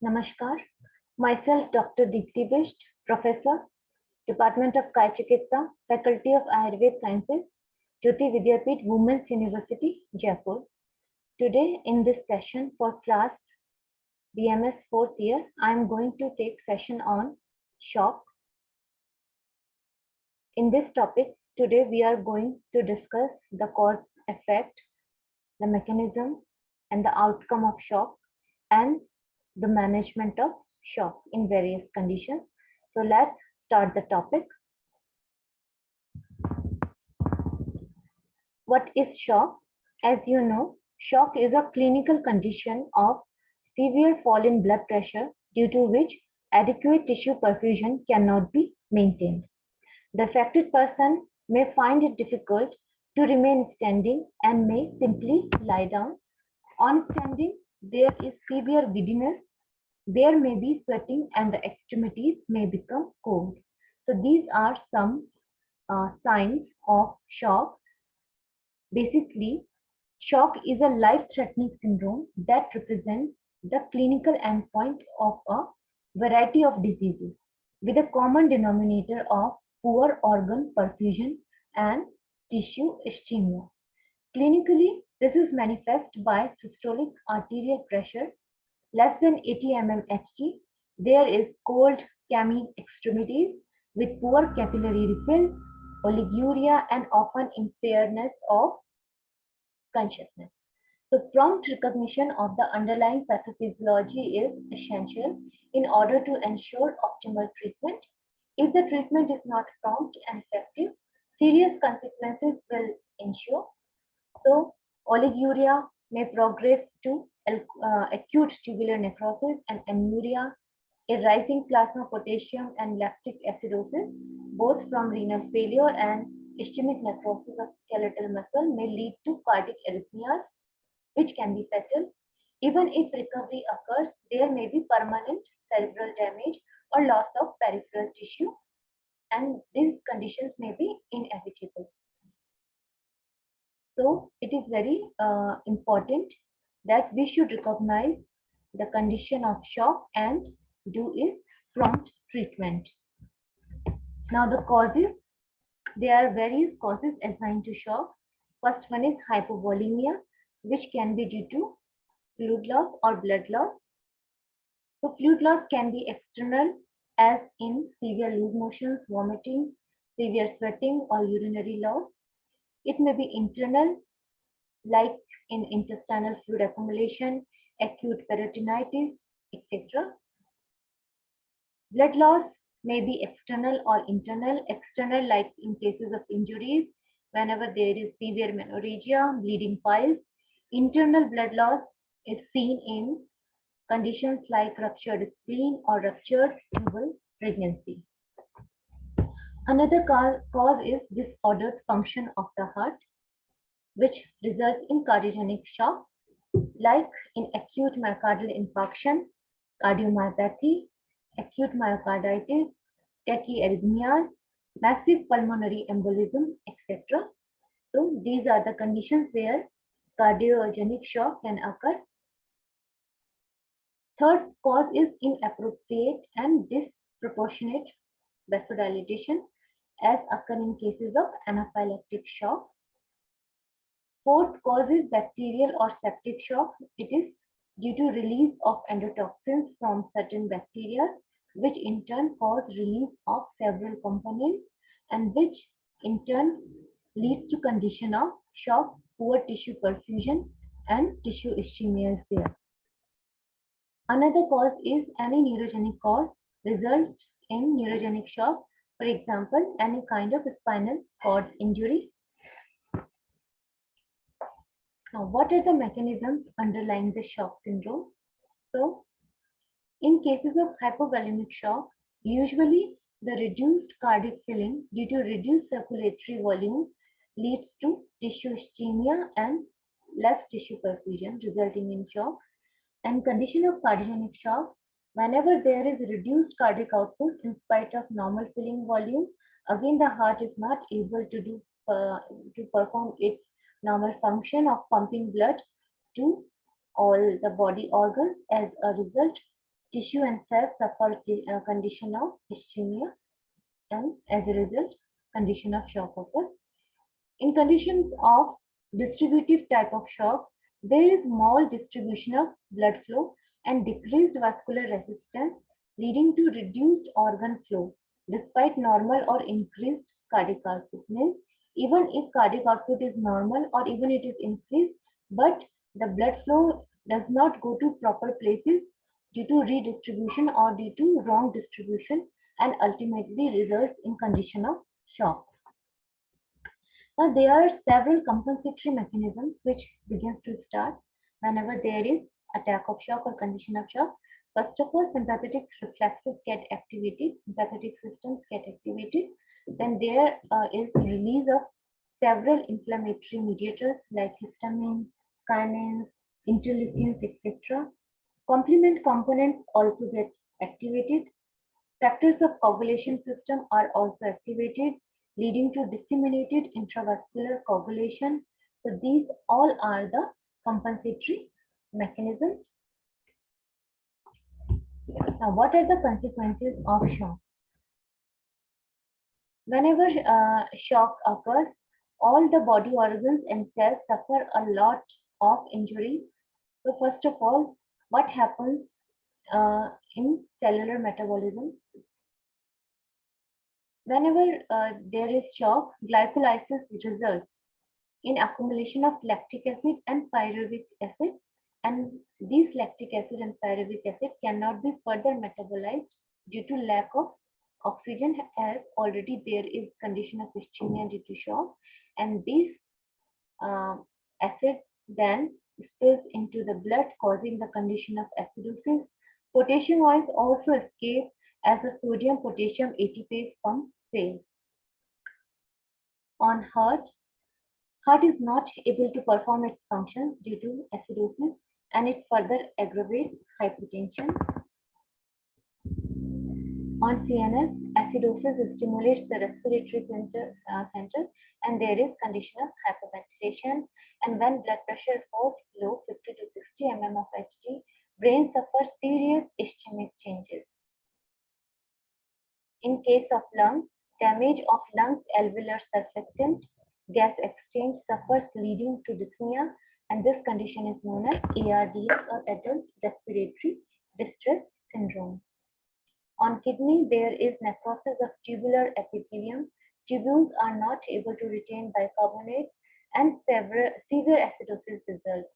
Namaskar. Myself Dr. Deepti Bisht, Professor, Department of Kaya Chikitsa, Faculty of Ayurveda Sciences, Jyoti Vidyapeeth Women's University, Jaipur. Today in this session for class BMS 4th year, I am going to take session on shock. In this topic, today we are going to discuss the cause, effect, the mechanism and the outcome of shock and the management of shock in various conditions. So let's start the topic. What is shock? As you know, shock is a clinical condition of severe fall in blood pressure due to which adequate tissue perfusion cannot be maintained. The affected person may find it difficult to remain standing and may simply lie down. On standing, there is severe giddiness. There may be sweating and the extremities may become cold. So these are some signs of shock. Basically, shock is a life-threatening syndrome that represents the clinical endpoint of a variety of diseases with a common denominator of poor organ perfusion and tissue ischemia. Clinically, this is manifest by systolic arterial pressure less than 80 mmHg. There is cold, clammy extremities with poor capillary refill, oliguria, and often impairedness of consciousness. So prompt recognition of the underlying pathophysiology is essential in order to ensure optimal treatment. If the treatment is not prompt and effective, serious consequences will ensue. So oliguria may progress to acute tubular necrosis and anuria, a rising plasma potassium and lactic acidosis, both from renal failure and ischemic necrosis of skeletal muscle may lead to cardiac arrhythmias, which can be fatal. Even if recovery occurs, there may be permanent cerebral damage or loss of peripheral tissue, and these conditions may be inevitable. So it is very important that we should recognize the condition of shock and do its prompt treatment. Now the causes, there are various causes assigned to shock. First one is hypovolemia, which can be due to fluid loss or blood loss. So fluid loss can be external as in severe loose motions, vomiting, severe sweating or urinary loss. It may be internal like in intestinal fluid accumulation, acute peritonitis, etc. Blood loss may be external or internal. External like in cases of injuries, whenever there is severe menorrhagia, bleeding piles. Internal blood loss is seen in conditions like ruptured spleen or ruptured tubal pregnancy. Another cause is disordered function of the heart, which results in cardiogenic shock, like in acute myocardial infarction, cardiomyopathy, acute myocarditis, tachyarrhythmias, massive pulmonary embolism, etc. So these are the conditions where cardiogenic shock can occur. Third cause is inappropriate and disproportionate vasodilation as occur in cases of anaphylactic shock. Fourth cause is bacterial or septic shock. It is due to release of endotoxins from certain bacteria, which in turn cause release of several components and which in turn leads to condition of shock, poor tissue perfusion and tissue ischemia is there. Another cause is any neurogenic cause results in neurogenic shock. For example, any kind of spinal cord injury. Now, what are the mechanisms underlying the shock syndrome? So, in cases of hypovolemic shock, usually the reduced cardiac filling due to reduced circulatory volume leads to tissue ischemia and less tissue perfusion, resulting in shock. And condition of cardiogenic shock, whenever there is reduced cardiac output in spite of normal filling volume, again the heart is not able to perform its normal function of pumping blood to all the body organs. As a result, tissue and cells suffer the condition of ischemia, and as a result, condition of shock occurs. In conditions of distributive type of shock, there is small distribution of blood flow and decreased vascular resistance, leading to reduced organ flow despite normal or increased cardiac output. Means even if cardiac output is normal or even it is increased, but the blood flow does not go to proper places due to redistribution or due to wrong distribution, and ultimately results in condition of shock. Now, there are several compensatory mechanisms which begins to start whenever there is attack of shock or condition of shock. First of all, sympathetic reflexes get activated, sympathetic systems get activated. Then there is release of several inflammatory mediators like histamine, kinins, interleukins, etc. Complement components also get activated. Factors of coagulation system are also activated, leading to disseminated intravascular coagulation. So these all are the compensatory mechanisms. Now, what are the consequences of shock? Whenever shock occurs, all the body organs and cells suffer a lot of injury. So first of all, what happens in cellular metabolism? Whenever there is shock, glycolysis results in accumulation of lactic acid and pyruvic acid, and these lactic acid and pyruvic acid cannot be further metabolized due to lack of oxygen, as already there is condition of ischemia due to shock, and these acid then spills into the blood, causing the condition of acidosis. Potassium ions also escape as the sodium potassium ATPase pump fails. On heart is not able to perform its functions due to acidosis, and it further aggravates hypertension. On CNS, acidosis stimulates the respiratory center, and there is condition of hyperventilation. And when blood pressure falls below 50 to 60 mm of Hg, brain suffers serious ischemic changes. In case of lungs, damage of lungs alveolar surfactant gas exchange suffers, leading to dyspnea, and this condition is known as ARDS or adult respiratory distress syndrome. On kidney, there is necrosis of tubular epithelium. Tubules are not able to retain bicarbonate, and severe acidosis results.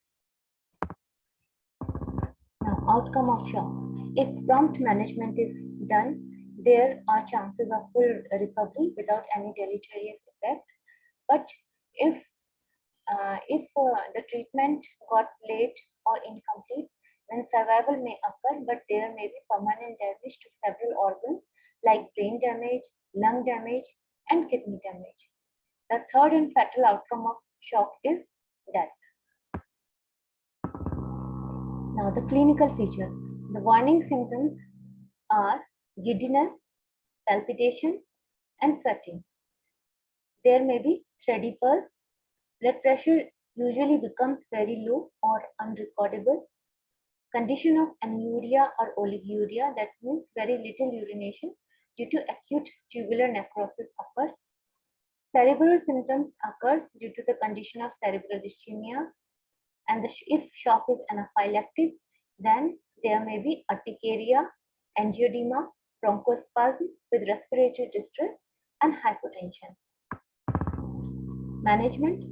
Now, outcome of shock. If prompt management is done, there are chances of full recovery without any deleterious effect. But if the treatment got late or incomplete, then survival may occur, but there may be permanent damage to several organs like brain damage, lung damage, and kidney damage. The third and fatal outcome of shock is death. Now, the clinical features. The warning symptoms are giddiness, palpitation, and sweating. There may be steady pulse. Blood pressure usually becomes very low or unrecordable. Condition of anuria or oliguria, that means very little urination due to acute tubular necrosis occurs. Cerebral symptoms occur due to the condition of cerebral ischemia, and if shock is anaphylactic, then there may be urticaria, angioedema, bronchospasm with respiratory distress, and hypotension. Management.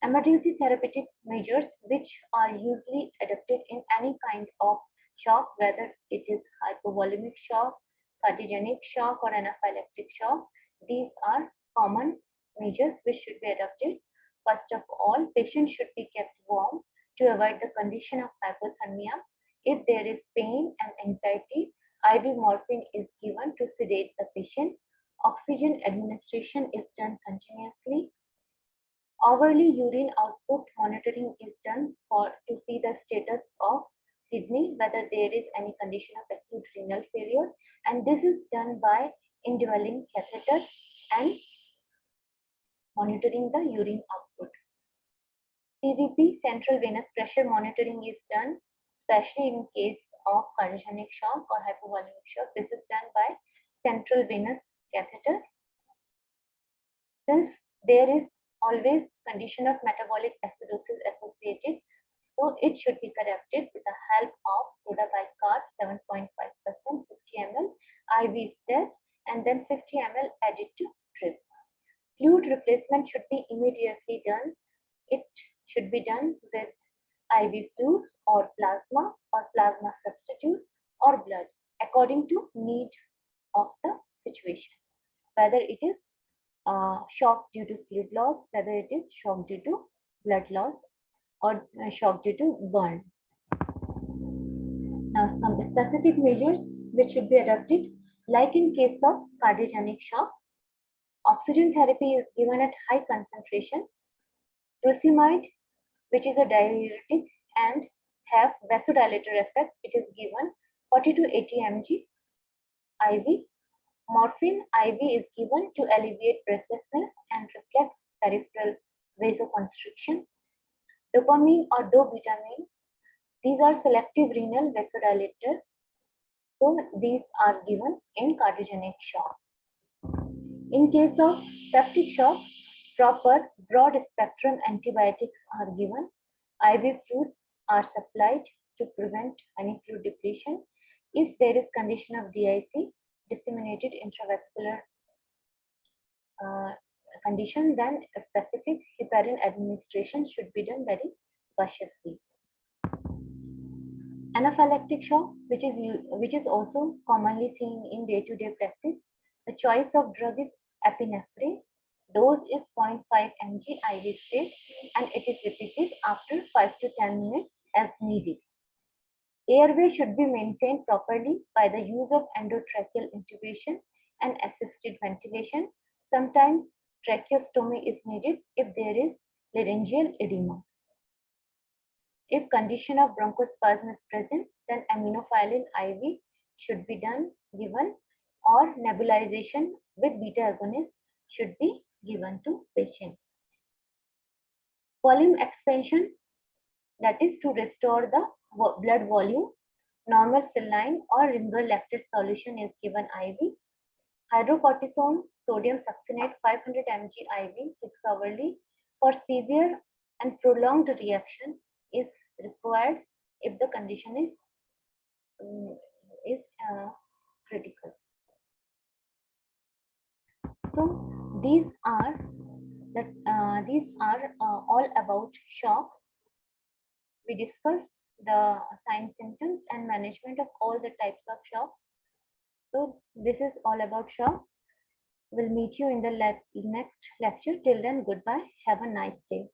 Emergency therapeutic measures which are usually adopted in any kind of shock, whether it is hypovolemic shock, cardiogenic shock, or anaphylactic shock. These are common measures which should be adopted. First of all, patients should be kept warm to avoid the condition of hypothermia. If there is pain and anxiety, IV morphine is given to sedate the patient. Oxygen administration is done continuously. Hourly urine output monitoring is done to see the status of kidney, whether there is any condition of acute renal failure, and this is done by indwelling catheter and monitoring the urine output. CVP, central venous pressure monitoring, is done, especially in case of cardiogenic shock or hypovolemic shock. This is done by central venous catheter. Since there is always condition of metabolic acidosis associated, so it should be corrected with the help of soda bicarb 7.5%, 50 ml IV test, and then 50 ml added to drip. Fluid replacement should be immediately done. It should be done with IV fluids or plasma substitute or blood according to need of the situation. Whether it is shock due to fluid loss, whether it is shock due to blood loss or shock due to burn. Now some specific measures which should be adopted, like in case of cardiogenic shock, oxygen therapy is given at high concentration. Furosemide, which is a diuretic and have vasodilator effect, it is given 40 to 80 mg IV. Morphine IV is given to alleviate breathlessness and reflect peripheral vasoconstriction. Dopamine or dobutamine, these are selective renal vasodilators. So these are given in cardiogenic shock. In case of septic shock, proper broad spectrum antibiotics are given. IV fluids are supplied to prevent any fluid depletion. If there is condition of DIC, disseminated intravascular condition, then a specific heparin administration should be done very cautiously. Anaphylactic shock, which is also commonly seen in day-to-day practice. The choice of drug is epinephrine. Dose is 0.5 mg IV straight, and it is repeated after 5 to 10 minutes as needed. Airway should be maintained properly by the use of endotracheal intubation and assisted ventilation. Sometimes tracheostomy is needed if there is laryngeal edema. If condition of bronchospasm is present, then aminophylline IV should be given, or nebulization with beta agonist should be given to patient. Volume expansion, that is to restore the blood volume. Normal saline or Ringer lactate solution is given IV. Hydrocortisone sodium succinate 500 mg IV 6 hourly for severe and prolonged reaction is required if the condition is critical. So these are all about shock. We discussed the signs, symptoms, and management of all the types of shock. So this is all about shock. We'll meet you in the next lecture. Till then, goodbye. Have a nice day.